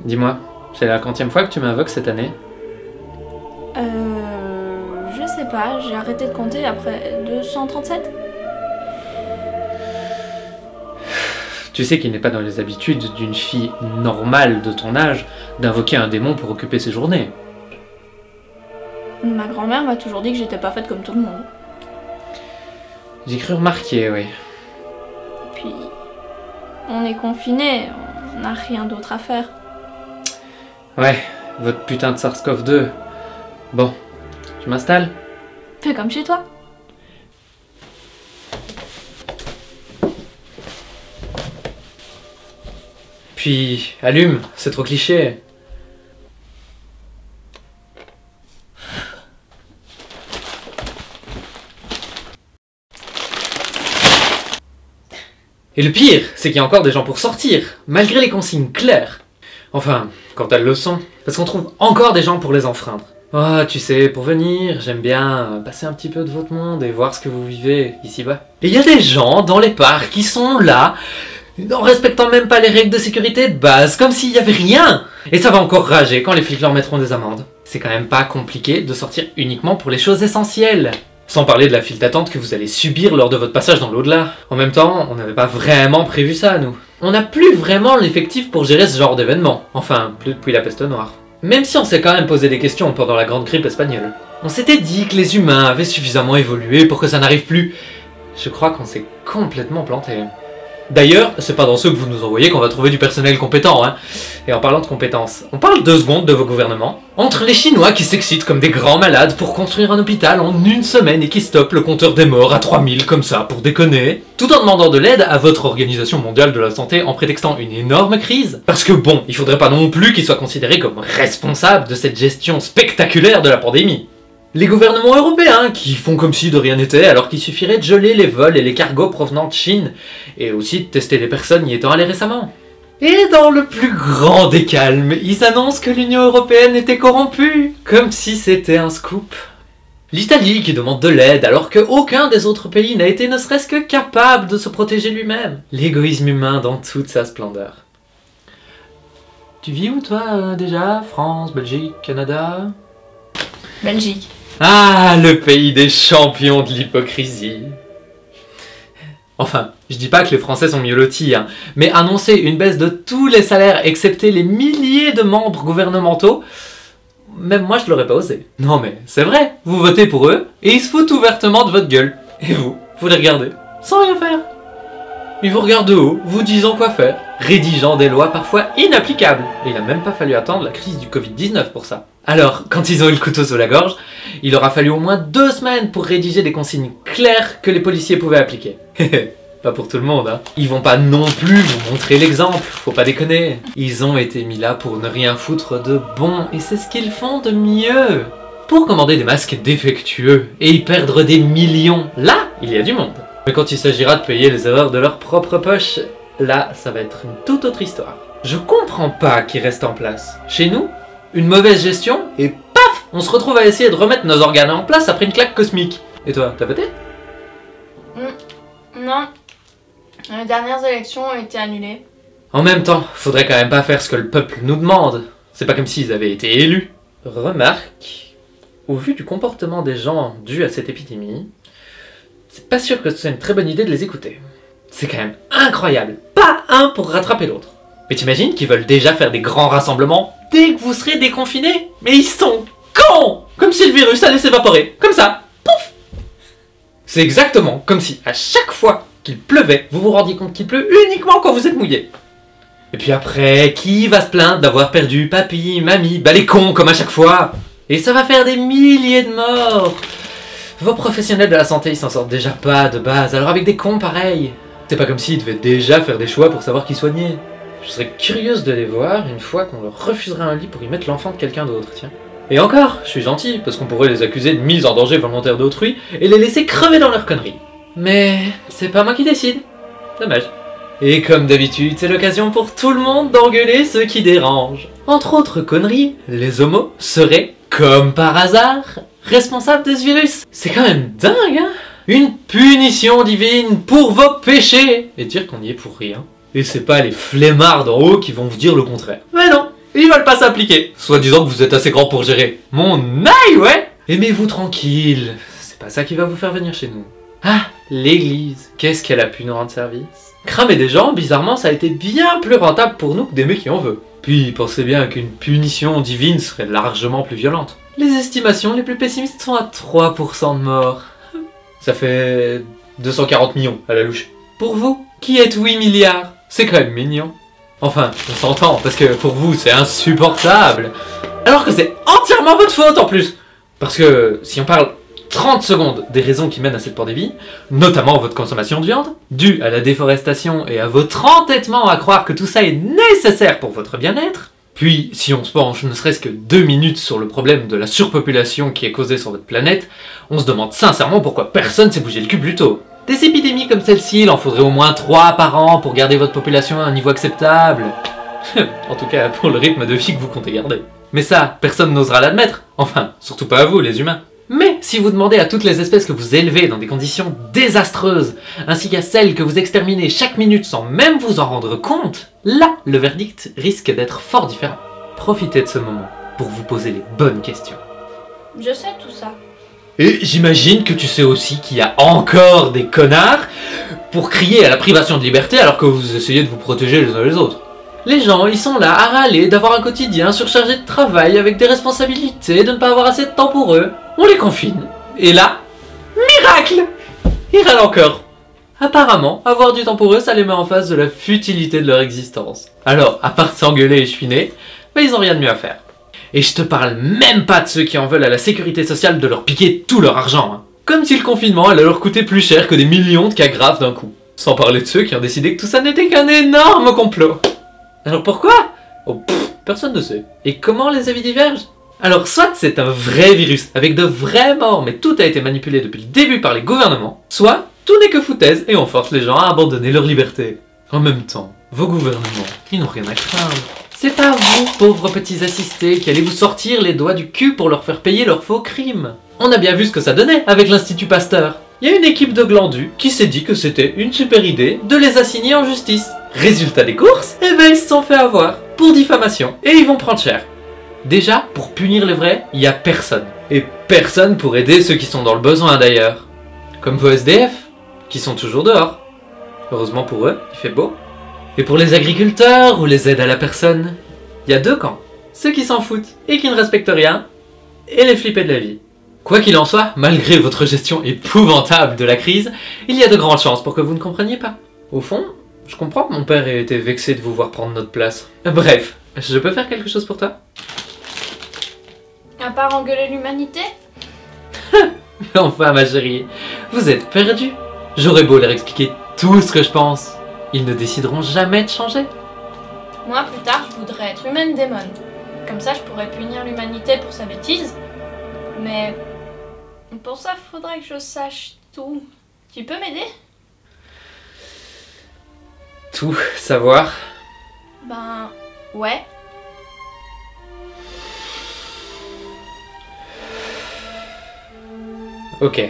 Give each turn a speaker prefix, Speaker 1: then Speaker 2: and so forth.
Speaker 1: Dis-moi, c'est la 40e fois que tu m'invoques cette année?
Speaker 2: Je sais pas, j'ai arrêté de compter après 237.
Speaker 1: Tu sais qu'il n'est pas dans les habitudes d'une fille normale de ton âge d'invoquer un démon pour occuper ses journées.
Speaker 2: Ma grand-mère m'a toujours dit que j'étais pas faite comme tout le monde.
Speaker 1: J'ai cru remarquer, oui.
Speaker 2: Puis, on est confinés, on n'a rien d'autre à faire.
Speaker 1: Ouais, votre putain de SARS-CoV-2. Bon, tu m'installes?
Speaker 2: Fais comme chez toi.
Speaker 1: Puis, allume, c'est trop cliché. Et le pire, c'est qu'il y a encore des gens pour sortir, malgré les consignes claires. Enfin, quand elles le sont, parce qu'on trouve encore des gens pour les enfreindre. Oh, tu sais, pour venir, j'aime bien passer un petit peu de votre monde et voir ce que vous vivez ici-bas. Et il y a des gens dans les parcs qui sont là, en respectant même pas les règles de sécurité de base, comme s'il y avait rien. Et ça va encore rager quand les flics leur mettront des amendes. C'est quand même pas compliqué de sortir uniquement pour les choses essentielles. Sans parler de la file d'attente que vous allez subir lors de votre passage dans l'au-delà. En même temps, on n'avait pas vraiment prévu ça, nous. On n'a plus vraiment l'effectif pour gérer ce genre d'événement. Enfin, plus depuis la peste noire. Même si on s'est quand même posé des questions pendant la grande grippe espagnole. On s'était dit que les humains avaient suffisamment évolué pour que ça n'arrive plus. Je crois qu'on s'est complètement planté. D'ailleurs, c'est pas dans ceux que vous nous envoyez qu'on va trouver du personnel compétent, hein. Et en parlant de compétences, on parle 2 secondes de vos gouvernements. Entre les Chinois qui s'excitent comme des grands malades pour construire un hôpital en 1 semaine et qui stoppent le compteur des morts à 3000 comme ça pour déconner, tout en demandant de l'aide à votre Organisation Mondiale de la Santé en prétextant une énorme crise. Parce que bon, il faudrait pas non plus qu'ils soient considérés comme responsables de cette gestion spectaculaire de la pandémie. Les gouvernements européens qui font comme si de rien n'était alors qu'il suffirait de geler les vols et les cargos provenant de Chine et aussi de tester les personnes y étant allées récemment. Et dans le plus grand des calmes, ils annoncent que l'Union Européenne était corrompue, comme si c'était un scoop. L'Italie qui demande de l'aide alors qu'aucun des autres pays n'a été ne serait-ce que capable de se protéger lui-même. L'égoïsme humain dans toute sa splendeur. Tu vis où toi déjà? France, Belgique, Canada?
Speaker 2: Belgique.
Speaker 1: Ah, le pays des champions de l'hypocrisie. Enfin, je dis pas que les Français sont mieux lotis, hein, mais annoncer une baisse de tous les salaires excepté les milliers de membres gouvernementaux, même moi je l'aurais pas osé. Non mais c'est vrai, vous votez pour eux et ils se foutent ouvertement de votre gueule. Et vous les regardez, sans rien faire. Ils vous regardent de haut, vous disant quoi faire, rédigeant des lois parfois inapplicables. Et il a même pas fallu attendre la crise du Covid-19 pour ça. Alors, quand ils ont eu le couteau sous la gorge, il aura fallu au moins 2 semaines pour rédiger des consignes claires que les policiers pouvaient appliquer. Pas pour tout le monde, hein. Ils vont pas non plus vous montrer l'exemple, faut pas déconner. Ils ont été mis là pour ne rien foutre de bon, et c'est ce qu'ils font de mieux. Pour commander des masques défectueux et y perdre des millions, là, il y a du monde. Mais quand il s'agira de payer les erreurs de leur propre poche, là, ça va être une toute autre histoire. Je comprends pas qu'ils restent en place. Chez nous, une mauvaise gestion, et paf, on se retrouve à essayer de remettre nos organes en place après une claque cosmique. Et toi, t'as voté?
Speaker 2: Non. Les dernières élections ont été annulées.
Speaker 1: En même temps, faudrait quand même pas faire ce que le peuple nous demande. C'est pas comme s'ils avaient été élus. Remarque, au vu du comportement des gens dû à cette épidémie, c'est pas sûr que ce soit une très bonne idée de les écouter. C'est quand même incroyable. Pas un pour rattraper l'autre. Mais t'imagines qu'ils veulent déjà faire des grands rassemblements dès que vous serez déconfinés? Mais ils sont cons! Comme si le virus allait s'évaporer. Comme ça. Pouf! C'est exactement comme si, à chaque fois qu'il pleuvait, vous vous rendiez compte qu'il pleut uniquement quand vous êtes mouillé. Et puis après, qui va se plaindre d'avoir perdu papy, mamie? Bah les cons, comme à chaque fois. Et ça va faire des milliers de morts. Vos professionnels de la santé, ils s'en sortent déjà pas de base, alors avec des cons pareils. C'est pas comme s'ils devaient déjà faire des choix pour savoir qui soigner. Je serais curieuse de les voir une fois qu'on leur refuserait un lit pour y mettre l'enfant de quelqu'un d'autre, tiens. Et encore, je suis gentil, parce qu'on pourrait les accuser de mise en danger volontaire d'autrui et les laisser crever dans leurs conneries. Mais c'est pas moi qui décide. Dommage. Et comme d'habitude, c'est l'occasion pour tout le monde d'engueuler ceux qui dérangent. Entre autres conneries, les homos seraient, comme par hasard, responsables de ce virus. C'est quand même dingue, hein? Une punition divine pour vos péchés. Et dire qu'on y est pour rien. Et c'est pas les flemmards d'en haut qui vont vous dire le contraire. Mais non, Ils veulent pas s'impliquer. Soit disant que vous êtes assez grand pour gérer. Mon aïe, ouais. Aimez-vous tranquille. C'est pas ça qui va vous faire venir chez nous. Ah, l'église. Qu'est-ce qu'elle a pu nous rendre service? Cramer des gens, bizarrement, ça a été bien plus rentable pour nous que d'aimer qui en veut. Puis, pensez bien qu'une punition divine serait largement plus violente. Les estimations les plus pessimistes sont à 3% de morts. Ça fait 240 millions à la louche. Pour vous, qui êtes 8 milliards, c'est quand même mignon. Enfin, on s'entend, parce que pour vous, c'est insupportable. Alors que c'est entièrement votre faute en plus. Parce que si on parle 30 secondes des raisons qui mènent à cette pandémie, notamment votre consommation de viande, due à la déforestation et à votre entêtement à croire que tout ça est nécessaire pour votre bien-être, puis si on se penche ne serait-ce que 2 minutes sur le problème de la surpopulation qui est causée sur votre planète, on se demande sincèrement pourquoi personne s'est bougé le cul plus tôt. Des épidémies comme celle-ci, il en faudrait au moins 3 par an pour garder votre population à un niveau acceptable. En tout cas, pour le rythme de vie que vous comptez garder. Mais ça, personne n'osera l'admettre. Enfin, surtout pas à vous, les humains. Mais si vous demandez à toutes les espèces que vous élevez dans des conditions désastreuses, ainsi qu'à celles que vous exterminez chaque minute sans même vous en rendre compte, là, le verdict risque d'être fort différent. Profitez de ce moment pour vous poser les bonnes questions.
Speaker 2: Je sais tout ça.
Speaker 1: Et j'imagine que tu sais aussi qu'il y a encore des connards pour crier à la privation de liberté alors que vous essayez de vous protéger les uns les autres. Les gens, ils sont là à râler d'avoir un quotidien surchargé de travail avec des responsabilités, de ne pas avoir assez de temps pour eux. On les confine. Et là, miracle! Ils râlent encore. Apparemment, avoir du temps pour eux, ça les met en face de la futilité de leur existence. Alors, à part s'engueuler et chouiner, ils ont rien de mieux à faire. Et je te parle même pas de ceux qui en veulent à la sécurité sociale de leur piquer tout leur argent. Hein. Comme si le confinement allait leur coûter plus cher que des millions de cas graves d'un coup. Sans parler de ceux qui ont décidé que tout ça n'était qu'un énorme complot. Alors pourquoi? Oh, personne ne sait. Et comment les avis divergent? Alors soit c'est un vrai virus, avec de vraies morts, mais tout a été manipulé depuis le début par les gouvernements, soit tout n'est que foutaise et on force les gens à abandonner leur liberté. En même temps, vos gouvernements, ils n'ont rien à craindre. C'est pas vous, pauvres petits assistés, qui allez vous sortir les doigts du cul pour leur faire payer leurs faux crimes. On a bien vu ce que ça donnait avec l'Institut Pasteur. Il y a une équipe de glandus qui s'est dit que c'était une super idée de les assigner en justice. Résultat des courses, eh ben ils se sont fait avoir pour diffamation et ils vont prendre cher. Déjà, pour punir les vrais, il y a personne. Et personne pour aider ceux qui sont dans le besoin d'ailleurs. Comme vos SDF, qui sont toujours dehors. Heureusement pour eux, il fait beau. Et pour les agriculteurs ou les aides à la personne, il y a 2 camps. Ceux qui s'en foutent et qui ne respectent rien, et les flippés de la vie. Quoi qu'il en soit, malgré votre gestion épouvantable de la crise, il y a de grandes chances pour que vous ne compreniez pas. Au fond, je comprends que mon père ait été vexé de vous voir prendre notre place. Bref, je peux faire quelque chose pour toi?
Speaker 2: À part engueuler l'humanité?
Speaker 1: Enfin, ma chérie, vous êtes perdue. J'aurais beau leur expliquer tout ce que je pense. Ils ne décideront jamais de changer.
Speaker 2: Moi, plus tard, je voudrais être humaine démon. Comme ça, je pourrais punir l'humanité pour sa bêtise. Mais pour ça, faudrait que je sache tout. Tu peux m'aider?
Speaker 1: Tout savoir?
Speaker 2: Ben, ouais.
Speaker 1: Ok.